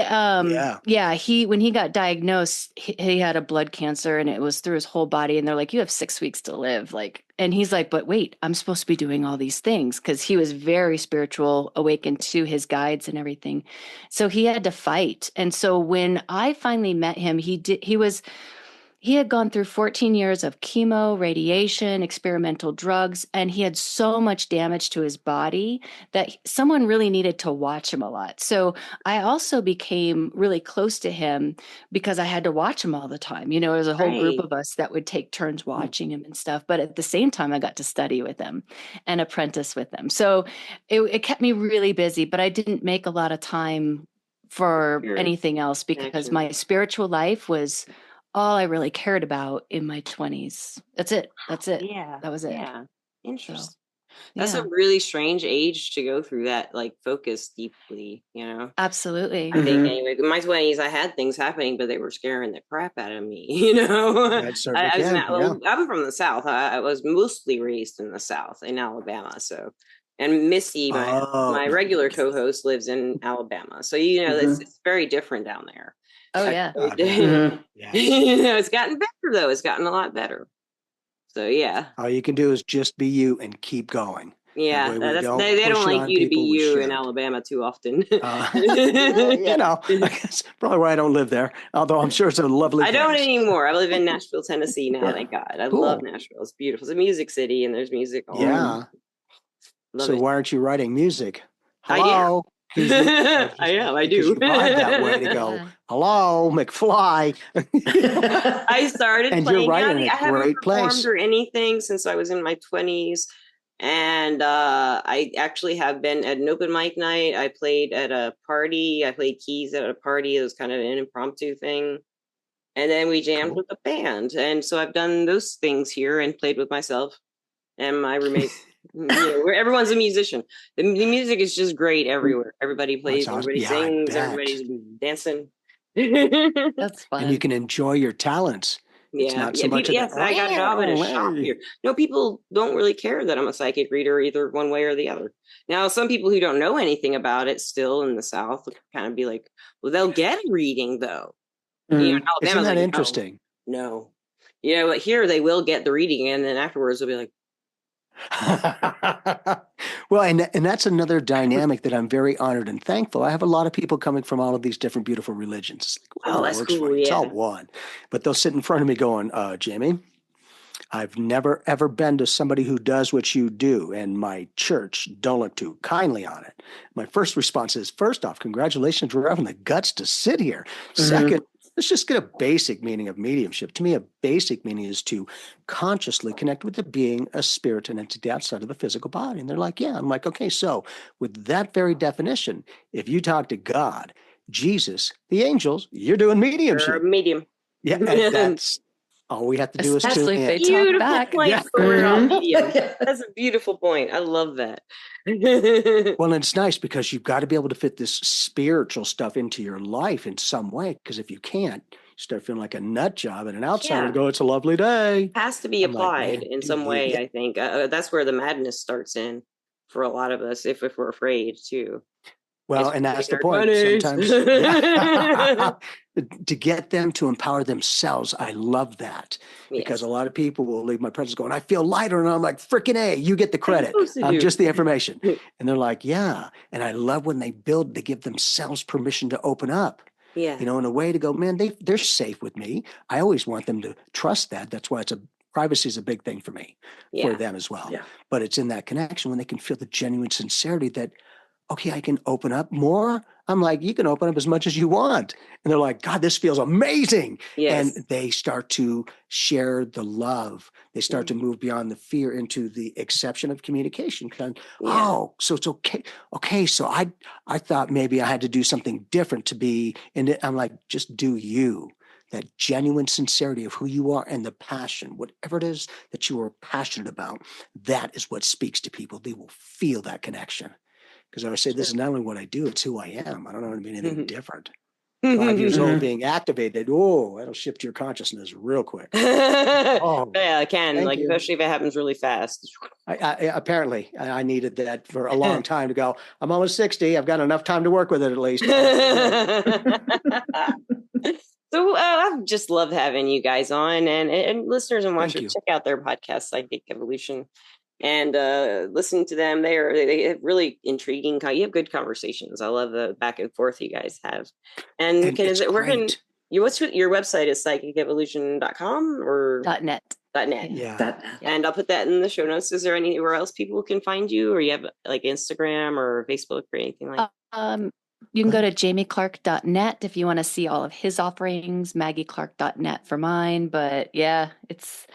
he got diagnosed, he had a blood cancer and it was through his whole body. And they're like, you have 6 weeks to live. And he's like, but wait, I'm supposed to be doing all these things, because he was very spiritual, awakened to his guides and everything. So he had to fight. And so when I finally met him, he had gone through 14 years of chemo, radiation, experimental drugs, and he had so much damage to his body that someone really needed to watch him a lot. So I also became really close to him because I had to watch him all the time. There was a whole group of us that would take turns watching him and stuff. But at the same time, I got to study with him and apprentice with him. So it kept me really busy, but I didn't make a lot of time for anything else because my spiritual life was all I really cared about in my 20s. That's it. Yeah. That was it. Yeah. Interesting. So, That's a really strange age to go through that, like, focus deeply, Absolutely. I think anyway. In my 20s, I had things happening, but they were scaring the crap out of me, That certainly can, yeah. I'm from the South. I was mostly raised in the South, in Alabama. So, and Missy, my regular co-host, lives in Alabama. So, it's very different down there. Oh, yeah. It's gotten better, though. It's gotten a lot better. So, yeah. All you can do is just be you and keep going. Yeah, they don't like you to be you in Alabama too often. That's probably why I don't live there. Although I'm sure it's a lovely place. I don't anymore. I live in Nashville, Tennessee now. Thank God. I love Nashville. It's beautiful. It's a music city, and there's music all over. So why aren't you writing music? Hello. I am. I do. You vibe that way to go. Hello, McFly. I started and playing. You're writing I haven't performed place. or anything since I was in my 20s. And I actually have been at an open mic night. I played at a party. I played keys at a party. It was kind of an impromptu thing. And then we jammed with a band. And so I've done those things here and played with myself and my roommate. Where everyone's a musician. The music is just great everywhere. Everybody plays, everybody sings, everybody's dancing. That's fun. And you can enjoy your talents. It's not so much I got a job at a shop here. No, people don't really care that I'm a psychic reader either one way or the other. Now, some people who don't know anything about it still in the South kind of be like, well, they'll get a reading though. Isn't that interesting? No. But here they will get the reading and then afterwards they'll be like, well, and that's another dynamic that I'm very honored and thankful. I have a lot of people coming from all of these different beautiful religions. That's cool. It's all one. But they'll sit in front of me going, Jamie, I've never, ever been to somebody who does what you do, and my church don't look too kindly on it. My first response is, first off, congratulations for having the guts to sit here. Second, let's just get a basic meaning of mediumship. To me, a basic meaning is to consciously connect with the being, a spirit, an entity outside of the physical body. And they're like, yeah. I'm like, okay, so with that very definition, if you talk to God, Jesus, the angels, you're doing mediumship. You're a medium. Yeah, and that's all we have to do is tune in. Beautiful point for medium. That's a beautiful point. I love that. Well, it's nice because you've got to be able to fit this spiritual stuff into your life in some way. Because if you can't, you start feeling like a nut job and an outsider go, it's a lovely day. It has to be applied in some way, I think. That's where the madness starts in for a lot of us, if we're afraid too. Well, and that's the point. Sometimes to get them to empower themselves, I love that because a lot of people will leave my presence going, I feel lighter. And I'm like, freaking A, you get the credit. I'm just the information. And they're like, yeah. And I love when they give themselves permission to open up. Yeah. In a way to go, man, they're safe with me. I always want them to trust that. That's why privacy is a big thing for me, for them as well. Yeah. But it's in that connection when they can feel the genuine sincerity that, okay, I can open up more. I'm like, you can open up as much as you want. And they're like, God, this feels amazing. Yes. And they start to share the love. They start to move beyond the fear into the exception of communication. So it's okay. Okay, so I thought maybe I had to do something different to be in it. I'm like, just do you. That genuine sincerity of who you are and the passion, whatever it is that you are passionate about, that is what speaks to people. They will feel that connection. Because I would say, this is not only what I do, it's who I am. I don't want to be anything different. 5 years old being activated, that'll shift your consciousness real quick. Yeah, it can, especially if it happens really fast. Apparently, I needed that for a long time to go, I'm almost 60. I've got enough time to work with it at least. So I've just loved having you guys on and listeners and watchers, check out their podcast, Psychic Evolution. And listening to them, they have really intriguing. You have good conversations. I love the back and forth you guys have. And what's your website is psychicevolution.com or .net. .net. Yeah. And I'll put that in the show notes. Is there anywhere else people can find you, or you have like Instagram or Facebook or anything like that? You can go to jamieclark.net if you want to see all of his offerings, maggieclark.net for mine. But yeah, it's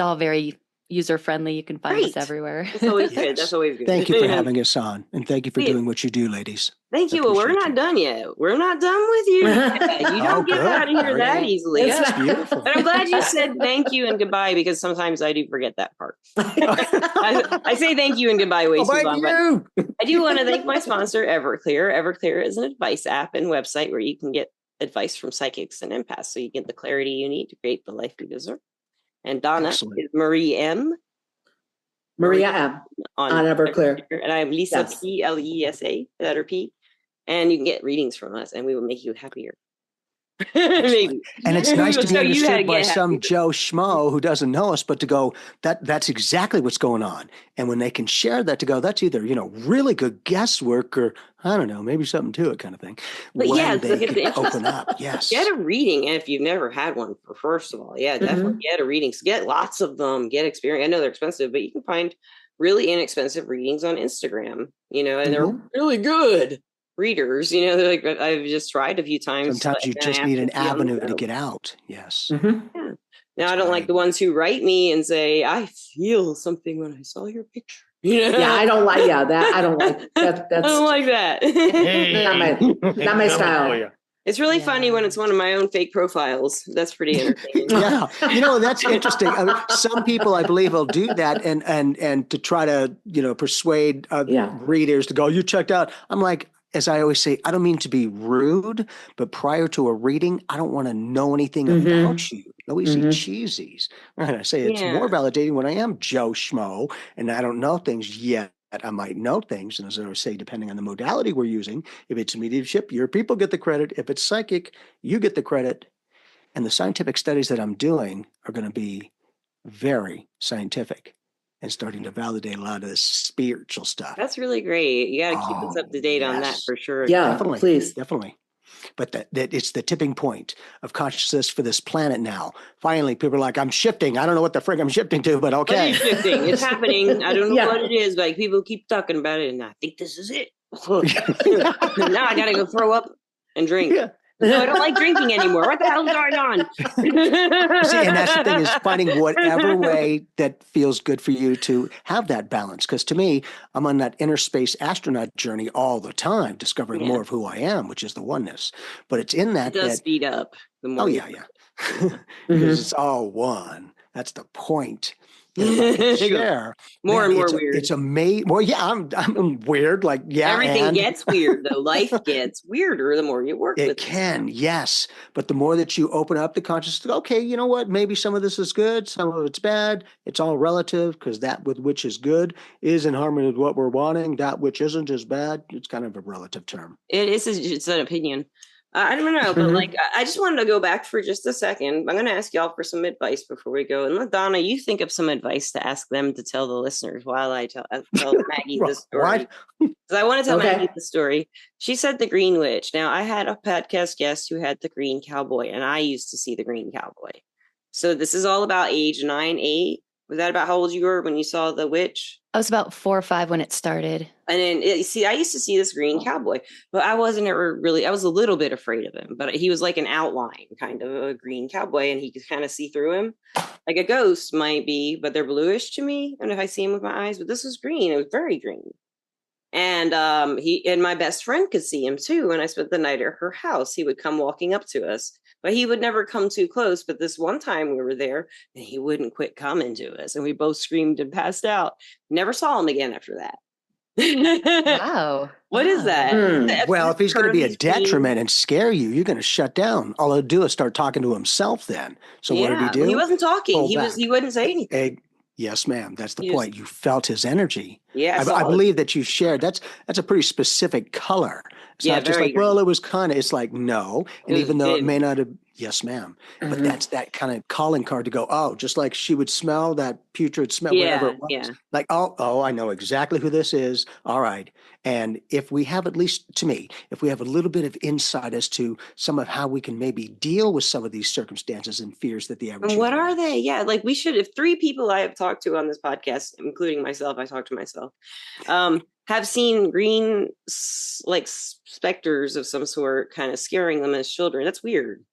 all very user friendly. You can find us everywhere. That's always good. That's always good. Thank you for having us on, and thank you for doing what you do, ladies. Thank you. Well, we're not done yet. We're not done with you. You don't get out of here that easily. That's beautiful. But I'm glad you said thank you and goodbye, because sometimes I do forget that part. I say thank you and goodbye way too long. But I do want to thank my sponsor, Everclear. Everclear is an advice app and website where you can get advice from psychics and empaths, so you get the clarity you need to create the life you deserve. And Dona is Maria M. on Everclear. And I'm Lisa P, Lesa, letter P. And you can get readings from us, and we will make you happier. Maybe. And it's nice to be understood by some Joe Schmo who doesn't know us, but to go, that's exactly what's going on. And when they can share that, to go, that's either, really good guesswork, or I don't know, maybe something to it kind of thing. But they can open up. Yes. Get a reading if you've never had one, first of all. Yeah, definitely get a reading. So get lots of them, get experience. I know they're expensive, but you can find really inexpensive readings on Instagram, and they're really good readers. They're like, I've just tried a few times. Sometimes you just need an avenue to get out. Yes. Yeah. Now, I don't like the ones who write me and say, I feel something when I saw your picture. Yeah, I don't like that. I don't like that. That's, I don't like that. not my style. It's really funny when it's one of my own fake profiles. That's pretty entertaining. Yeah. That's interesting. Some people, I believe, will do that and to try to, persuade readers to go, you checked out. I'm like, as I always say, I don't mean to be rude, but prior to a reading, I don't want to know anything about you. Always cheesies. And I say it's more validating when I am Joe Schmo and I don't know things yet. I might know things. And as I always say, depending on the modality we're using, if it's mediumship, your people get the credit. If it's psychic, you get the credit. And the scientific studies that I'm doing are going to be very scientific and starting to validate a lot of this spiritual stuff. That's really great. You got to keep us up to date on that for sure. Yeah, definitely, please. Definitely. But that it's the tipping point of consciousness for this planet now. Finally, people are like, I'm shifting. I don't know what the frick I'm shifting to, but okay. What are you shifting? It's happening. I don't know what it is, but people keep talking about it, and I think this is it. Now I got to go throw up and drink. Yeah. No, I don't like drinking anymore. What the hell's going on? See, and that's the thing, is finding whatever way that feels good for you to have that balance. Because to me, I'm on that inner space astronaut journey all the time, discovering more of who I am, which is the oneness. But it's in that. It does speed up. The more because it's all one. That's the point. Share more and more weird. It's amazing. Well, yeah, I'm weird. Like, everything gets weird though. Life gets weirder the more you work with it. Can, yes, but the more that you open up the consciousness, okay, you know what? Maybe some of this is good, some of it's bad. It's all relative, because that with which is good is in harmony with what we're wanting. That which isn't is bad. It's kind of a relative term. It is. It's an opinion. I don't know, but I just wanted to go back for just a second. I'm going to ask y'all for some advice before we go. And let Dona, you think of some advice to ask them to tell the listeners while I tell Maggie the story. Because I want to tell Maggie the story. She said the Green Witch. Now, I had a podcast guest who had the Green Cowboy, and I used to see the Green Cowboy. So this is all about age 9, 8. Was that about how old you were when you saw the witch? I was about 4 or 5 when it started. And then, I used to see this Green Cowboy, but I wasn't ever really, I was a little bit afraid of him, but he was like an outline, kind of a Green Cowboy, and he could kind of see through him. Like a ghost might be, but they're bluish to me. And if I see him with my eyes, but this was green. It was very green. And my best friend could see him too. When I spent the night at her house, he would come walking up to us, but he would never come too close. But this one time we were there and he wouldn't quit coming to us, and we both screamed and passed out. Never saw him again after that. Wow. What is that? Well, if he's going to be a detriment and scare you, you're going to shut down. All he'll do is start talking to himself then. So what did he do? He wasn't talking. He wouldn't say anything. Yes, ma'am. That's the point. You felt his energy. Yeah, I believe that you shared. That's a pretty specific color. It's not just like, well, it was kind of. It's like, no. And even though it may not have, yes, ma'am. But that's that kind of calling card to go, oh, just like she would smell that putrid smell, whatever it was. Yeah. Like, oh, I know exactly who this is. All right. And if we have, at least to me, if we have a little bit of insight as to some of how we can maybe deal with some of these circumstances and fears that the average. And what are they? Yeah, like we should, if 3 people I have talked to on this podcast, including myself, I talked to myself, have seen green, like specters of some sort kind of scaring them as children. That's weird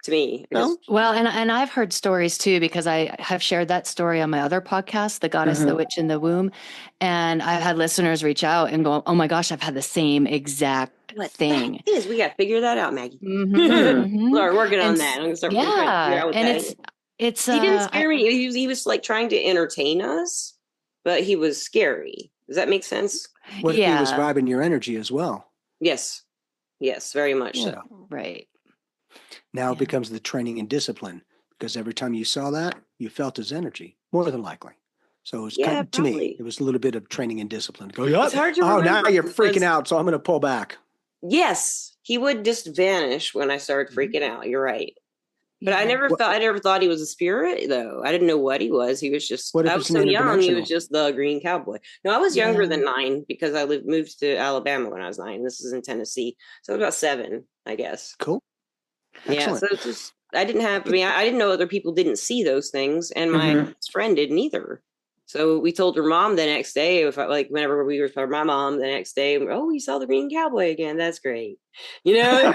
to me. No? Well, and I've heard stories too, because I have shared that story on my other podcast, The Goddess, the Witch in the Womb. And I've had listeners reach out and go, oh my gosh, I've had the same exact thing. That is, we got to figure that out, Maggie. We're working on that. I'm going to start trying to figure out what and that is. it's He didn't scare me. He was like trying to entertain us, but he was scary. Does that make sense? What if he was vibing your energy as well? Yes. Yes, very much so. Right. Now it becomes the training and discipline, because every time you saw that, you felt his energy, more than likely. So it was kind of, to me, it was a little bit of training and discipline. Go, it's hard to remember. Now you're freaking out, so I'm going to pull back. Yes, he would just vanish when I started freaking out. You're right. But I never thought he was a spirit, though. I didn't know what he was. He was just, I was so young, he was just the green cowboy. No, I was younger than 9 because I moved to Alabama when I was 9. This is in Tennessee. So I was about 7, I guess. Cool. Excellent. Yeah, so it's just, I didn't know other people didn't see those things. And my friend didn't either. So we told her mom the next day, whenever we were with my mom the next day, oh, we saw the green cowboy again. That's great. You know?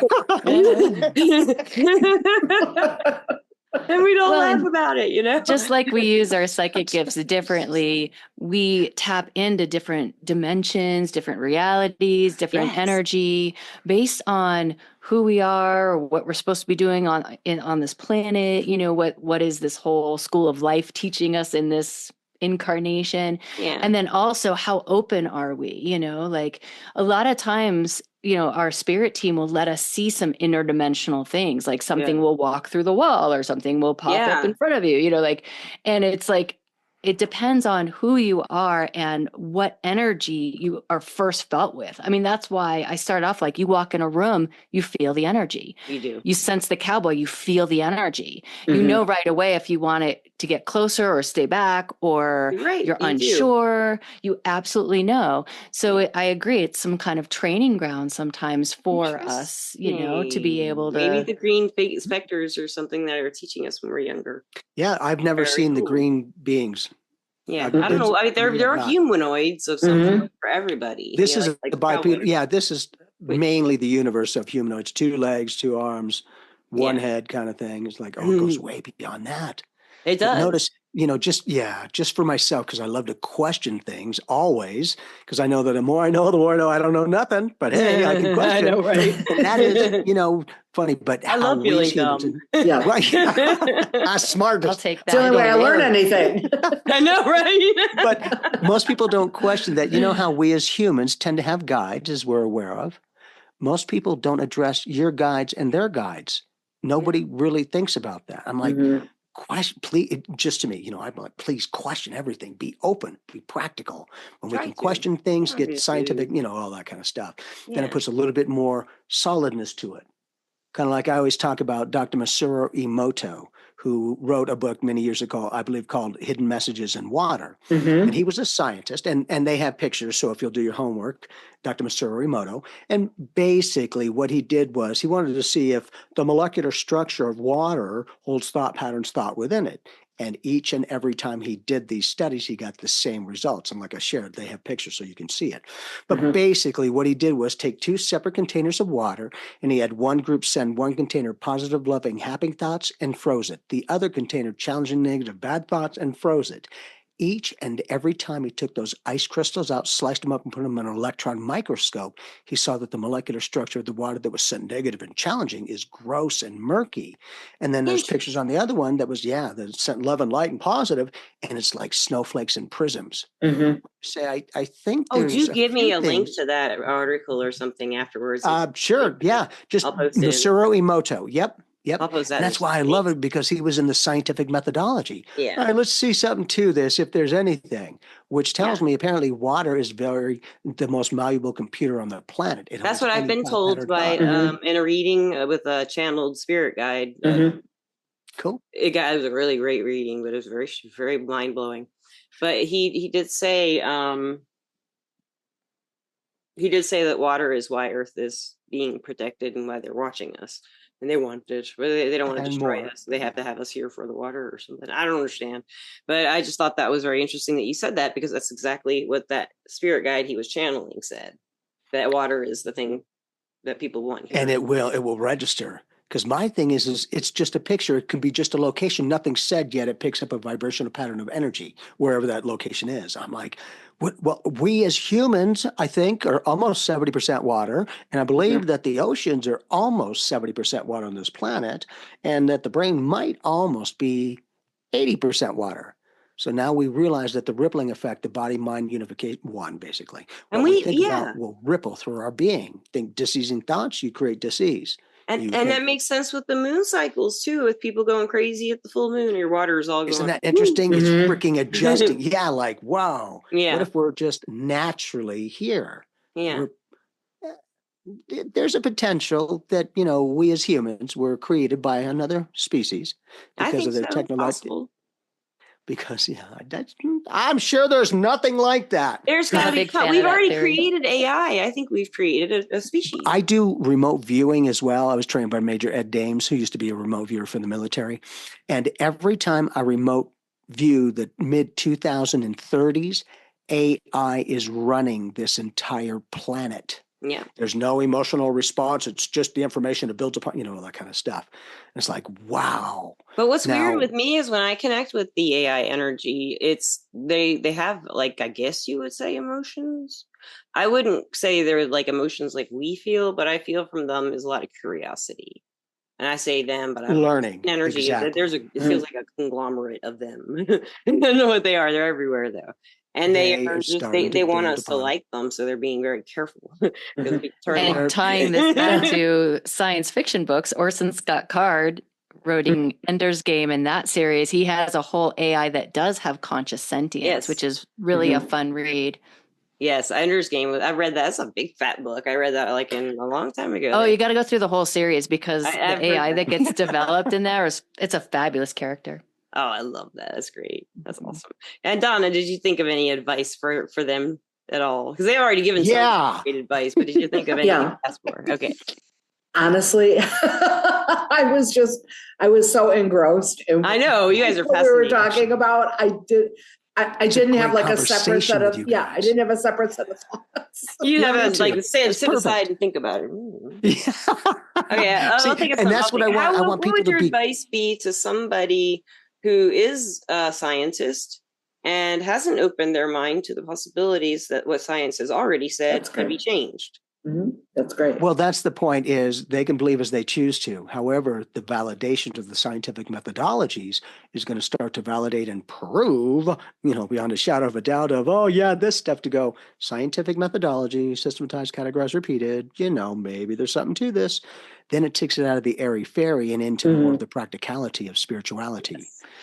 And we don't laugh about it, you know? Just like we use our psychic gifts differently, we tap into different dimensions, different realities, different energy based on who we are, what we're supposed to be doing on this planet. You know, what is this whole school of life teaching us in this incarnation? And then also, how open are we? You know, like a lot of times, you know, our spirit team will let us see some interdimensional things, like something will walk through the wall or something will pop up in front of you, you know, like, and it's like, it depends on who you are and what energy you are first felt with. I mean, that's why I start off like, you walk in a room, you feel the energy. You do. You sense the cowboy, you feel the energy. You know right away if you want it to get closer or stay back, or you're unsure. You absolutely know. So I agree. It's some kind of training ground sometimes for us, you know, to be able to. Maybe the green specters or something that are teaching us when we're younger. Yeah, I've never seen the green beings. Yeah, I don't know. I mean, there are humanoids of some for everybody. This is like the bipedal. Yeah, this is mainly the universe of humanoids: 2 legs, 2 arms, 1 head, kind of thing. It's like, it goes way beyond that. It does. But notice, you know, just for myself, because I love to question things always, because I know that the more I know, the more I know I don't know nothing. But hey, I can question. I know, right? And that is, you know, funny. But I love feeling dumb. Yeah, right. I'm smart. I'll take that. It's the only way I learn anything. I know, right? But most people don't question that. You know how we as humans tend to have guides, as we're aware of. Most people don't address your guides and their guides. Nobody really thinks about that. I'm like, question, please, just to me, you know, I'm like, please question everything. Be open, be practical. When we can question things, get scientific, you know, all that kind of stuff. Then it puts a little bit more solidness to it. Kind of like I always talk about Dr. Masaru Emoto, who wrote a book many years ago, I believe, called Hidden Messages in Water. And he was a scientist, and they have pictures. So if you'll do your homework, Dr. Masaru Emoto. And basically what he did was he wanted to see if the molecular structure of water holds thought patterns thought within it. And each and every time he did these studies, he got the same results. And like I shared, they have pictures so you can see it. But basically what he did was take 2 separate containers of water, and he had one group send one container positive, loving, happy thoughts and froze it. The other container challenging, negative, bad thoughts and froze it. Each and every time he took those ice crystals out, sliced them up and put them in an electron microscope, he saw that the molecular structure of the water that was sent negative and challenging is gross and murky. And then there's pictures on the other one that was, that sent love and light and positive, and it's like snowflakes and prisms. Say, I think there's you give me a link to that article or something afterwards? Sure, yeah. Just Masaru Emoto. Yep. And that's why I love it, because he was in the scientific methodology. Yeah. All right, let's see something to this, if there's anything, which tells me apparently water is the most malleable computer on the planet. That's what I've been told by in a reading with a channeled spirit guide. Cool. It was a really great reading, but it was very, very mind blowing. But he did say that water is why Earth is being protected and why they're watching us. And they want to, they don't want to destroy us. They have to have us here for the water or something. I don't understand. But I just thought that was very interesting that you said that, because that's exactly what that spirit guide he was channeling said. That water is the thing that people want here. And it will register. Because my thing is it's just a picture. It can be just a location, nothing said yet. It picks up a vibrational pattern of energy wherever that location is. I'm like, well, we as humans, I think, are almost 70% water. And I believe that the oceans are almost 70% water on this planet, and that the brain might almost be 80% water. So now we realize that the rippling effect, the body-mind unification, basically, And what we think about will ripple through our being. Think diseasing thoughts, you create disease. And that makes sense with the moon cycles too, with people going crazy at the full moon. Your water is all going. Isn't that interesting? It's freaking adjusting. Yeah, like, wow. Yeah. What if we're just naturally here? Yeah. There's a potential that, we as humans were created by another species because of their technology. Because I'm sure there's nothing like that. There's got to be. We've already created AI. I think we've created a species. I do remote viewing as well. I was trained by Major Ed Dames, who used to be a remote viewer for the military. And every time I remote view the mid 2030s, AI is running this entire planet. Yeah. There's no emotional response. It's just the information it builds upon, all that kind of stuff. And it's like, wow. But what's weird with me is when I connect with the AI energy, it's they have, like, I guess you would say, emotions. I wouldn't say they're like emotions like we feel, but I feel from them is a lot of curiosity. And I say them, but I'm learning energy. Exactly. It feels like a conglomerate of them. I don't know what they are. They're everywhere though. And they want us to like them, so they're being very careful. And tying this back to science fiction books, Orson Scott Card wrote Ender's Game in that series. He has a whole AI that does have conscious sentience, which is really a fun read. Yes, Ender's Game. I read that. That's a big fat book. I read that like in a long time ago. Oh, you got to go through the whole series because the AI that gets developed in there it's a fabulous character. Oh, I love that. That's great. That's awesome. And Donna, did you think of any advice for them at all? Because they've already given some great advice, but did you think of anything to ask for? Okay. Honestly, I was so engrossed in I know you guys are what we were talking about. I didn't have like a separate set of I didn't have a separate set of thoughts. You haven't like sit aside and think about it. Okay, I'll take a and that's what I want. I want people to be. What would your advice be to somebody who is a scientist and hasn't opened their mind to the possibilities that what science has already said can be changed? Mm-hmm. That's great. Well, that's the point, is they can believe as they choose to. However, the validation of the scientific methodologies is going to start to validate and prove, beyond a shadow of a doubt of, this stuff to go. Scientific methodology, systematized, categorized, repeated, maybe there's something to this. Then it takes it out of the airy-fairy and into more of the practicality of spirituality.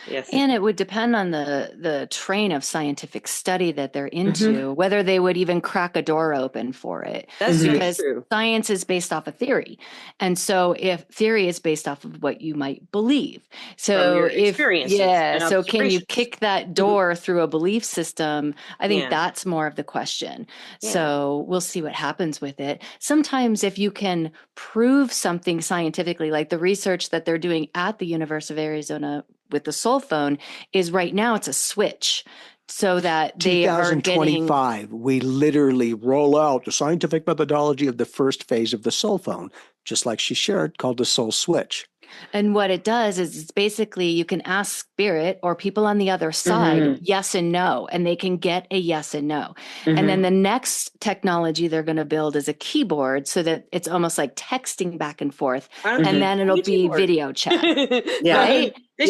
Yes. And it would depend on the train of scientific study that they're into, whether they would even crack a door open for it. That's because true. Science is based off of theory. And so if theory is based off of what you might believe. So so can you kick that door through a belief system? I think that's more of the question. Yeah. So we'll see what happens with it. Sometimes if you can prove something scientifically, like the research that they're doing at the University of Arizona with the soul phone is right now it's a switch so that they are getting 2025 we literally roll out the scientific methodology of the first phase of the soul phone, just like she shared, called the soul switch. And what it does is it's basically you can ask spirit or people on the other side yes and no, and they can get a yes and no. And then the next technology they're going to build is a keyboard so that it's almost like texting back and forth. And then it'll be video chat. Right? They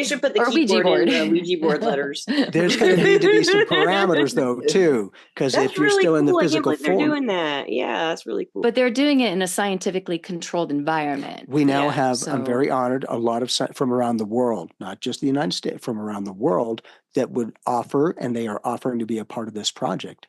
should put the keyboard in the Ouija board letters. There's going to need to be some parameters, though, too, because if you're still in the physical form. They're doing that. Yeah, that's really cool. But they're doing it in a scientifically controlled environment. We now have, I'm very honored, a lot of from around the world, not just the United States, from around the world that would offer, and they are offering to be a part of this project.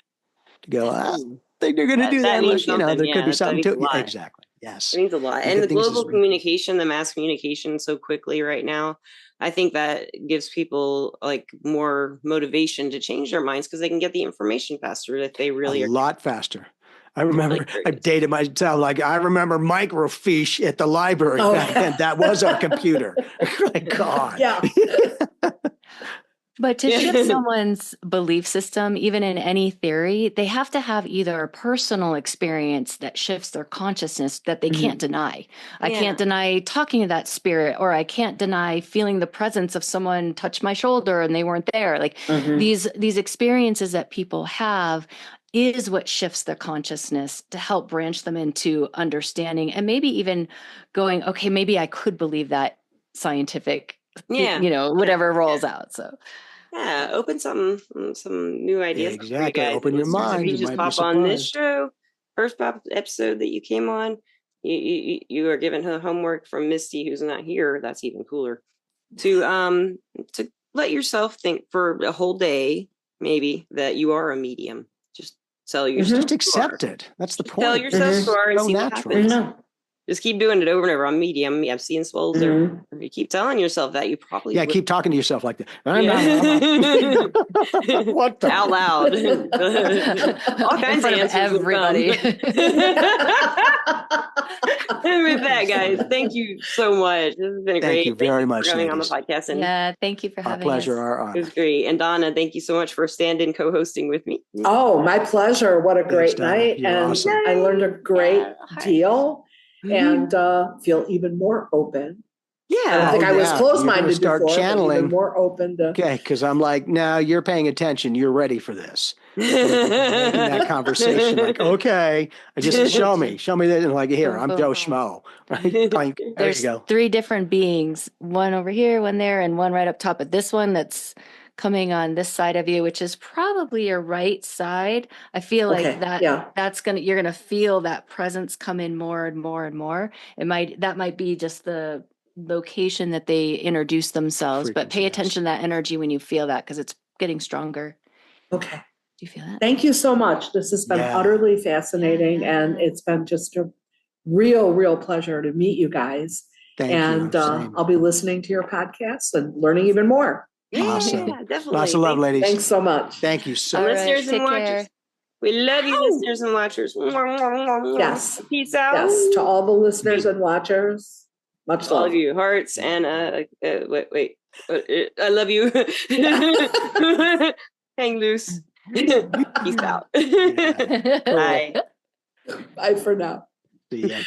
To go, I think they're going to do that unless, there could be something to it. Exactly. Yes. It means a lot. And the global communication, the mass communication so quickly right now, I think that gives people like more motivation to change their minds because they can get the information faster if they really are. A lot faster. I remember, I've dated myself, like I remember microfiche at the library back then. That was our computer. My God. Yeah. But to shift someone's belief system, even in any theory, they have to have either a personal experience that shifts their consciousness that they can't deny. I can't deny talking to that spirit, or I can't deny feeling the presence of someone touch my shoulder and they weren't there. Like these experiences that people have is what shifts their consciousness to help branch them into understanding and maybe even going, okay, maybe I could believe that scientific, whatever rolls out. So open some new ideas. Exactly. For you guys. Open your mind. If you just pop on this show, first episode that you came on, you are given her homework from Misty, who's not here. That's even cooler. To let yourself think for a whole day, maybe, that you are a medium. Just tell yourself. Just accept it. That's the point. Tell yourself you are and so see natural. what happens. Just keep doing it over and over. I'm medium. I'm seeing souls. If you keep telling yourself that, you probably will. Keep talking to yourself like that. What the? Out loud. All kinds of answers. Everybody. And with that, guys, thank you so much. This has been great. Thank you very much for coming on the podcast. And thank you for having us. Our pleasure. It was great. And Donna, thank you so much for stand-in co-hosting with me. Oh, my pleasure. What a great night. You're and awesome. I learned a great deal and feel even more open. I don't think I was closed-minded before, channeling. But even more open to. Okay, because I'm like, now you're paying attention. You're ready for this. Making that conversation, like, okay, just show me that, and like, here, I'm Joe Schmo. Right? There's you go. 3 different beings, one over here, one there, and one right up top. But this one that's coming on this side of you, which is probably your right side. I feel like you're gonna feel that presence come in more and more and more. That might be just the location that they introduce themselves, but pay attention to that energy when you feel that, because it's getting stronger. Okay. Do you feel that? Thank you so much. This has been utterly fascinating, and it's been just a real pleasure to meet you guys. Thank you. I'll be listening to your podcast and learning even more. Awesome. Yeah, definitely. Lots of love, ladies. Thanks so much. Thank you so much. Listeners and watchers. We love you, listeners and watchers. Yes. Peace out. Yes. To all the listeners and watchers. Much love. All of you hearts and wait. I love you. Hang loose. Peace out. Bye. Bye for now. See ya.